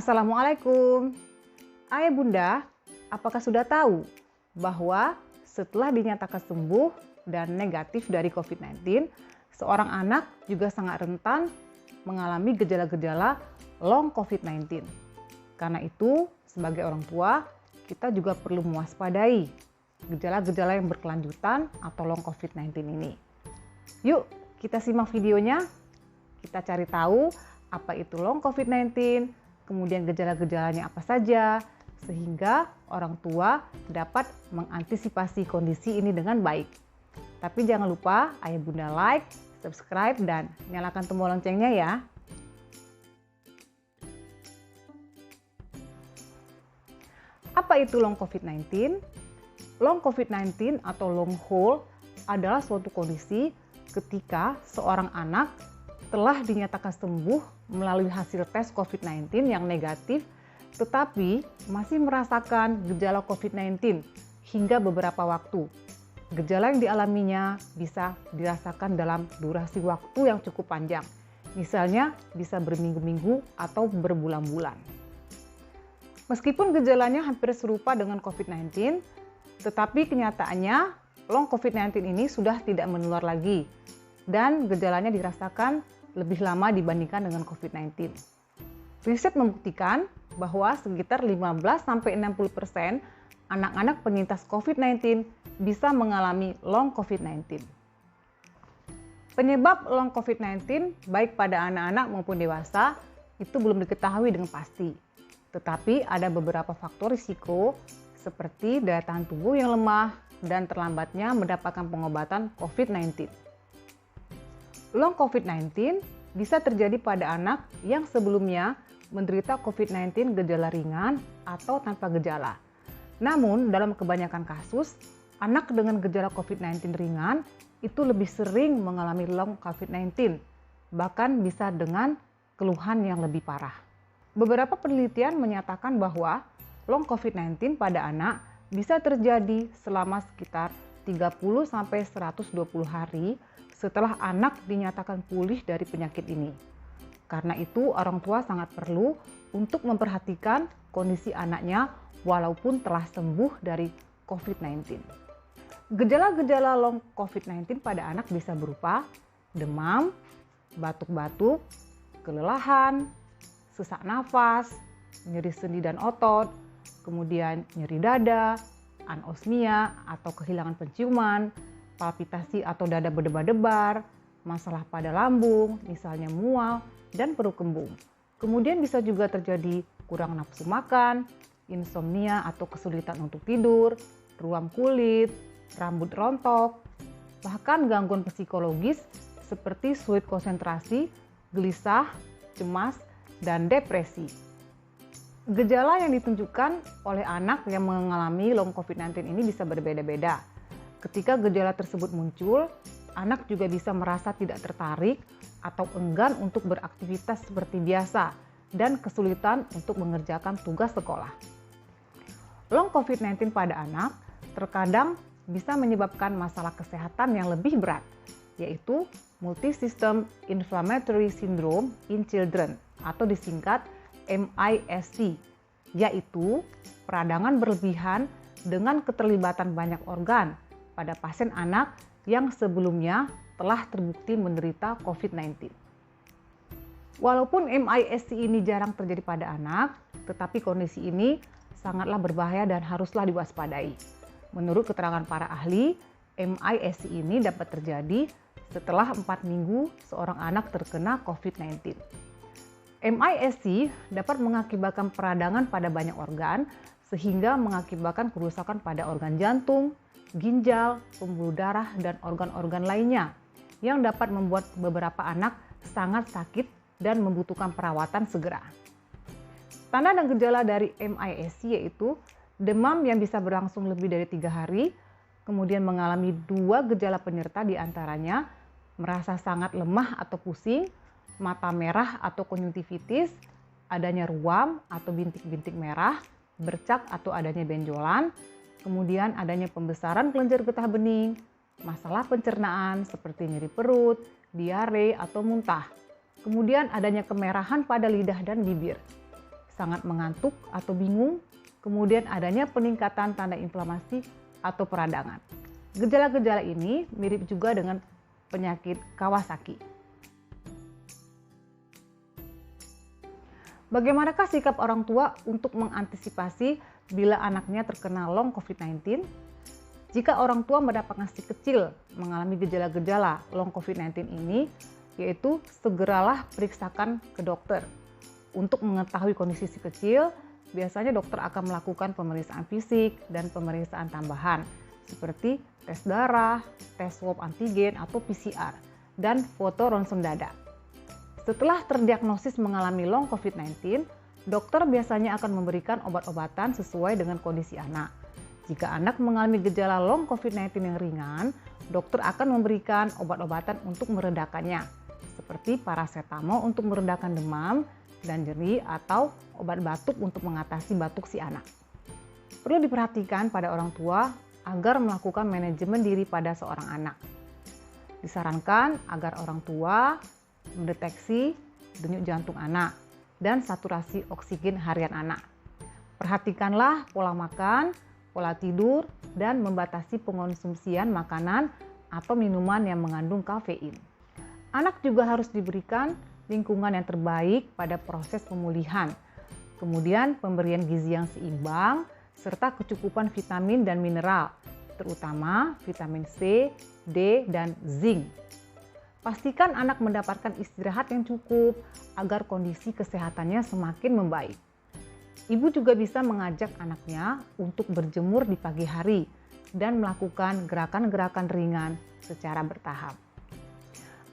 Assalamualaikum. Ayah bunda, apakah sudah tahu bahwa setelah dinyatakan sembuh dan negatif dari COVID-19, seorang anak juga sangat rentan mengalami gejala-gejala long COVID-19. Karena itu, sebagai orang tua, kita juga perlu mewaspadai gejala-gejala yang berkelanjutan atau long COVID-19 ini. Yuk, kita simak videonya. Kita cari tahu apa itu long COVID-19, kemudian gejala-gejalanya apa saja, sehingga orang tua dapat mengantisipasi kondisi ini dengan baik. Tapi jangan lupa ayah bunda like, subscribe, dan nyalakan tombol loncengnya ya. Apa itu long COVID-19? Long COVID-19 atau long haul adalah suatu kondisi ketika seorang anak telah dinyatakan sembuh melalui hasil tes COVID-19 yang negatif, tetapi masih merasakan gejala COVID-19 hingga beberapa waktu. Gejala yang dialaminya bisa dirasakan dalam durasi waktu yang cukup panjang, misalnya bisa berminggu-minggu atau berbulan-bulan. Meskipun gejalanya hampir serupa dengan COVID-19, tetapi kenyataannya long COVID-19 ini sudah tidak menular lagi dan gejalanya dirasakan lebih lama dibandingkan dengan COVID-19. Riset membuktikan bahwa sekitar 15-60% anak-anak penyintas COVID-19 bisa mengalami long COVID-19. Penyebab long COVID-19 baik pada anak-anak maupun dewasa itu belum diketahui dengan pasti. Tetapi ada beberapa faktor risiko seperti daya tahan tubuh yang lemah dan terlambatnya mendapatkan pengobatan COVID-19. Long COVID-19 bisa terjadi pada anak yang sebelumnya menderita COVID-19 gejala ringan atau tanpa gejala. Namun, dalam kebanyakan kasus, anak dengan gejala COVID-19 ringan itu lebih sering mengalami long COVID-19, bahkan bisa dengan keluhan yang lebih parah. Beberapa penelitian menyatakan bahwa long COVID-19 pada anak bisa terjadi selama sekitar 30-120 hari setelah anak dinyatakan pulih dari penyakit ini. Karena itu, orang tua sangat perlu untuk memperhatikan kondisi anaknya walaupun telah sembuh dari COVID-19. Gejala-gejala long COVID-19 pada anak bisa berupa demam, batuk-batuk, kelelahan, sesak nafas, nyeri sendi dan otot, kemudian nyeri dada, anosmia atau kehilangan penciuman, palpitasi atau dada berdebar-debar, masalah pada lambung, misalnya mual, dan perut kembung. Kemudian bisa juga terjadi kurang nafsu makan, insomnia atau kesulitan untuk tidur, ruam kulit, rambut rontok, bahkan gangguan psikologis seperti sulit konsentrasi, gelisah, cemas, dan depresi. Gejala yang ditunjukkan oleh anak yang mengalami long COVID-19 ini bisa berbeda-beda. Ketika gejala tersebut muncul, anak juga bisa merasa tidak tertarik atau enggan untuk beraktivitas seperti biasa dan kesulitan untuk mengerjakan tugas sekolah. Long COVID-19 pada anak terkadang bisa menyebabkan masalah kesehatan yang lebih berat, yaitu Multisystem Inflammatory Syndrome in Children atau disingkat MIS-C, yaitu peradangan berlebihan dengan keterlibatan banyak organ pada pasien anak yang sebelumnya telah terbukti menderita COVID-19. Walaupun MIS-C ini jarang terjadi pada anak, tetapi kondisi ini sangatlah berbahaya dan haruslah diwaspadai. Menurut keterangan para ahli, MIS-C ini dapat terjadi setelah 4 minggu seorang anak terkena COVID-19. MIS-C dapat mengakibatkan peradangan pada banyak organ, sehingga mengakibatkan kerusakan pada organ jantung, ginjal, pembuluh darah, dan organ-organ lainnya yang dapat membuat beberapa anak sangat sakit dan membutuhkan perawatan segera. Tanda dan gejala dari MIS-C yaitu demam yang bisa berlangsung lebih dari 3 hari, kemudian mengalami 2 gejala penyerta diantaranya merasa sangat lemah atau pusing, mata merah atau konjungtivitis, adanya ruam atau bintik-bintik merah, bercak atau adanya benjolan, kemudian adanya pembesaran kelenjar getah bening, masalah pencernaan seperti nyeri perut, diare, atau muntah. Kemudian adanya kemerahan pada lidah dan bibir. sangat mengantuk atau bingung, kemudian adanya peningkatan tanda inflamasi atau peradangan. Gejala-gejala ini mirip juga dengan penyakit Kawasaki. Bagaimanakah sikap orang tua untuk mengantisipasi bila anaknya terkena long COVID-19? Jika orang tua mendapatkan si kecil mengalami gejala-gejala long COVID-19 ini, yaitu segeralah periksakan ke dokter. Untuk mengetahui kondisi si kecil, biasanya dokter akan melakukan pemeriksaan fisik dan pemeriksaan tambahan, seperti tes darah, tes swab antigen atau PCR, dan foto ronsen dada. Setelah terdiagnosis mengalami long COVID-19, dokter biasanya akan memberikan obat-obatan sesuai dengan kondisi anak. Jika anak mengalami gejala long COVID-19 yang ringan, dokter akan memberikan obat-obatan untuk meredakannya, seperti paracetamol untuk meredakan demam dan nyeri atau obat batuk untuk mengatasi batuk si anak. Perlu diperhatikan pada orang tua agar melakukan manajemen diri pada seorang anak. Disarankan agar orang tua mendeteksi denyut jantung anak dan saturasi oksigen harian anak. Perhatikanlah pola makan, pola tidur, dan membatasi pengonsumsian makanan atau minuman yang mengandung kafein. Anak juga harus diberikan lingkungan yang terbaik pada proses pemulihan, kemudian pemberian gizi yang seimbang, serta kecukupan vitamin dan mineral, terutama vitamin C, D, dan zinc. Pastikan anak mendapatkan istirahat yang cukup agar kondisi kesehatannya semakin membaik. Ibu juga bisa mengajak anaknya untuk berjemur di pagi hari dan melakukan gerakan-gerakan ringan secara bertahap.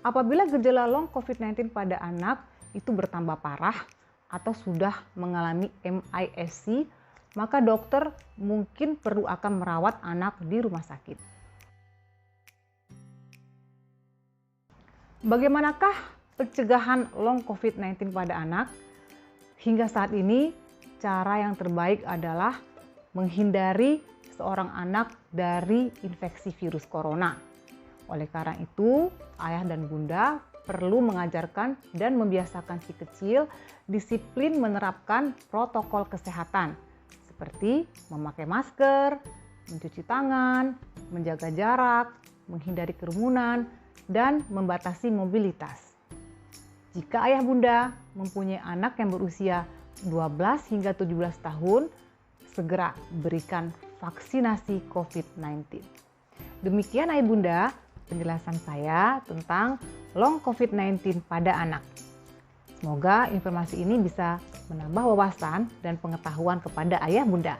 Apabila gejala long COVID-19 pada anak itu bertambah parah atau sudah mengalami MIS-C, maka dokter mungkin perlu akan merawat anak di rumah sakit. Bagaimanakah pencegahan long COVID-19 pada anak? Hingga saat ini, cara yang terbaik adalah menghindari seorang anak dari infeksi virus corona. Oleh karena itu, ayah dan bunda perlu mengajarkan dan membiasakan si kecil disiplin menerapkan protokol kesehatan, seperti memakai masker, mencuci tangan, menjaga jarak, menghindari kerumunan, dan membatasi mobilitas. Jika ayah bunda mempunyai anak yang berusia 12 hingga 17 tahun, segera berikan vaksinasi COVID-19. Demikian ayah bunda penjelasan saya tentang long COVID-19 pada anak. Semoga informasi ini bisa menambah wawasan dan pengetahuan kepada ayah bunda.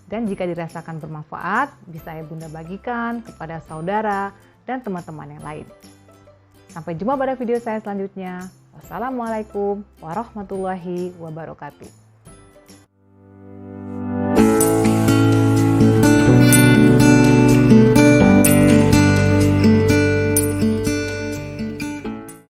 Dan jika dirasakan bermanfaat, bisa ayah bunda bagikan kepada saudara dan teman-teman yang lain. Sampai jumpa pada video saya selanjutnya. Wassalamualaikum warahmatullahi wabarakatuh.